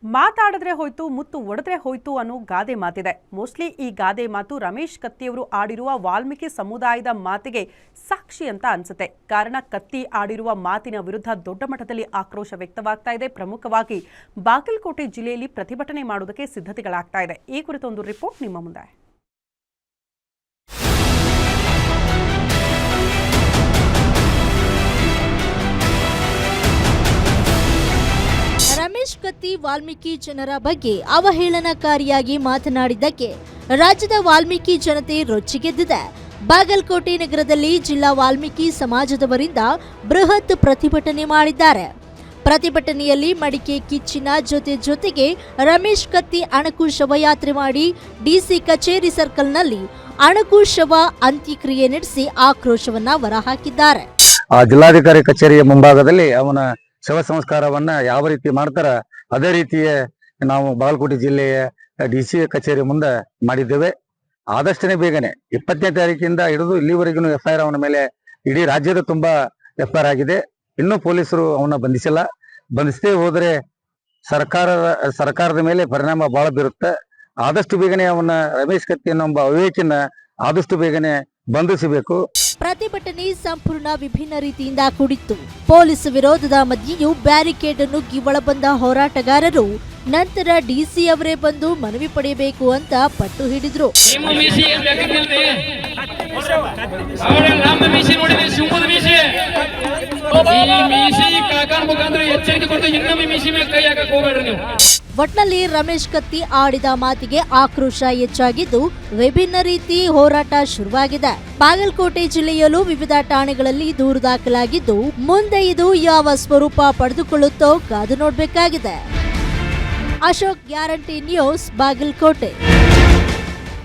ಮಾತಾಡಿದ್ರೆ ಹೋಯ್ತು ಮುತ್ತು ಒಡೆದ್ರೆ ಹೋಯ್ತು ಅನ್ನೋ ಗಾದೆ ಮಾತಿದೆ. ಮೋಸ್ಟ್ಲಿ ಈ ಗಾದೆ ಮಾತು ರಮೇಶ್ ಕತ್ತಿಯವರು ಆಡಿರುವ ವಾಲ್ಮೀಕಿ ಸಮುದಾಯದ ಮಾತಿಗೆ ಸಾಕ್ಷಿ ಅಂತ ಅನ್ಸುತ್ತೆ. ಕಾರಣ ಕತ್ತಿ ಆಡಿರುವ ಮಾತಿನ ವಿರುದ್ಧ ದೊಡ್ಡ ಮಟ್ಟದಲ್ಲಿ ಆಕ್ರೋಶ ವ್ಯಕ್ತವಾಗ್ತಾ ಇದೆ. ಪ್ರಮುಖವಾಗಿ ಬಾಗಲಕೋಟೆ ಜಿಲ್ಲೆಯಲ್ಲಿ ಪ್ರತಿಭಟನೆ ಮಾಡೋದಕ್ಕೆ ಸಿದ್ಧತೆಗಳಾಗ್ತಾ ಇದೆ. ಈ ಕುರಿತು ಒಂದು ರಿಪೋರ್ಟ್ ನಿಮ್ಮ ಮುಂದೆ. ರಮೇಶ್ ಕತ್ತಿ ವಾಲ್ಮೀಕಿ ಜನರ ಬಗ್ಗೆ ಅವಹೇಳನಕಾರಿಯಾಗಿ ಮಾತನಾಡಿದ್ದಕ್ಕೆ ರಾಜ್ಯದ ವಾಲ್ಮೀಕಿ ಜನತೆ ರೊಚ್ಚಿಗೆದ್ದಿದೆ. ಬಾಗಲಕೋಟೆ ನಗರದಲ್ಲಿ ಜಿಲ್ಲಾ ವಾಲ್ಮೀಕಿ ಸಮಾಜದವರಿಂದ ಬೃಹತ್ ಪ್ರತಿಭಟನೆ ಮಾಡಿದ್ದಾರೆ. ಪ್ರತಿಭಟನೆಯಲ್ಲಿ ಮಡಿಕೆ ಕಿಚ್ಚಿನ ಜೊತೆಗೆ ರಮೇಶ್ ಕತ್ತಿ ಅಣಕು ಶವಯಾತ್ರೆ ಮಾಡಿ ಡಿಸಿ ಕಚೇರಿ ಸರ್ಕಲ್ನಲ್ಲಿ ಅಣಕು ಶವ ಅಂತ್ಯಕ್ರಿಯೆ ನಡೆಸಿ ಆಕ್ರೋಶವನ್ನ ಹೊರಹಾಕಿದ್ದಾರೆ. ಜಿಲ್ಲಾಧಿಕಾರಿ ಕಚೇರಿಯ ಮುಂಭಾಗದಲ್ಲಿ ಅವನ ಶವ ಸಂಸ್ಕಾರವನ್ನ ಯಾವ ರೀತಿ ಮಾಡ್ತಾರ ಅದೇ ರೀತಿಯ ನಾವು ಬಾಗಲಕೋಟೆ ಜಿಲ್ಲೆಯ ಡಿಸಿ ಕಚೇರಿ ಮುಂದೆ ಮಾಡಿದ್ದೇವೆ. ಆದಷ್ಟೇ ಬೇಗನೆ 20ನೇ ತಾರೀಕಿಂದ ಹಿಡಿದು ಇಲ್ಲಿವರೆಗೂ FIR ಅವನ ಮೇಲೆ ಇಡೀ ರಾಜ್ಯದ ತುಂಬಾ FIR ಆಗಿದೆ. ಇನ್ನೂ ಪೊಲೀಸರು ಅವನ್ನ ಬಂಧಿಸಿಲ್ಲ. ಬಂಧಿಸದೇ ಹೋದ್ರೆ ಸರ್ಕಾರದ ಮೇಲೆ ಪರಿಣಾಮ ಬಹಳ ಬೀರುತ್ತೆ. ಆದಷ್ಟು ಬೇಗನೆ ಅವನ ರಮೇಶ್ ಕತ್ತಿ ಅನ್ನೋ ಅವಿವೇಕಿನ ಆದಷ್ಟು ಬೇಗನೆ ಬಂಧಿಸಬೇಕು. ಪ್ರತಿಭಟನೆ ಸಂಪೂರ್ಣ ವಿಭಿನ್ನ ರೀತಿಯಿಂದ ಕೂಡಿತ್ತು. ಪೊಲೀಸ್ ವಿರೋಧದ ಮಧ್ಯೆಯೂ ಬ್ಯಾರಿಕೇಡ್ ಅನ್ನು ಒಳಬಂದ ಹೋರಾಟಗಾರರು ನಂತರ ಡಿಸಿ ಅವರೇ ಬಂದು ಮನವಿ ಪಡೆಯಬೇಕು ಅಂತ ಪಟ್ಟು ಹಿಡಿದ್ರು. ಒಟ್ನಲ್ಲಿ ರಮೇಶ್ ಕತ್ತಿ ಆಡಿದ ಮಾತಿಗೆ ಆಕ್ರೋಶ ಹೆಚ್ಚಾಗಿದ್ದು ವಿಭಿನ್ನ ರೀತಿ ಹೋರಾಟ ಶುರುವಾಗಿದೆ. ಬಾಗಲಕೋಟೆ ಜಿಲ್ಲೆಯಲ್ಲೂ ವಿವಿಧ ಠಾಣೆಗಳಲ್ಲಿ ದೂರು ದಾಖಲಾಗಿದ್ದು ಮುಂದೆ ಇದು ಯಾವ ಸ್ವರೂಪ ಪಡೆದುಕೊಳ್ಳುತ್ತೋ ಕಾದು ನೋಡಬೇಕಾಗಿದೆ. Ashok guarantee news, Bagalkot.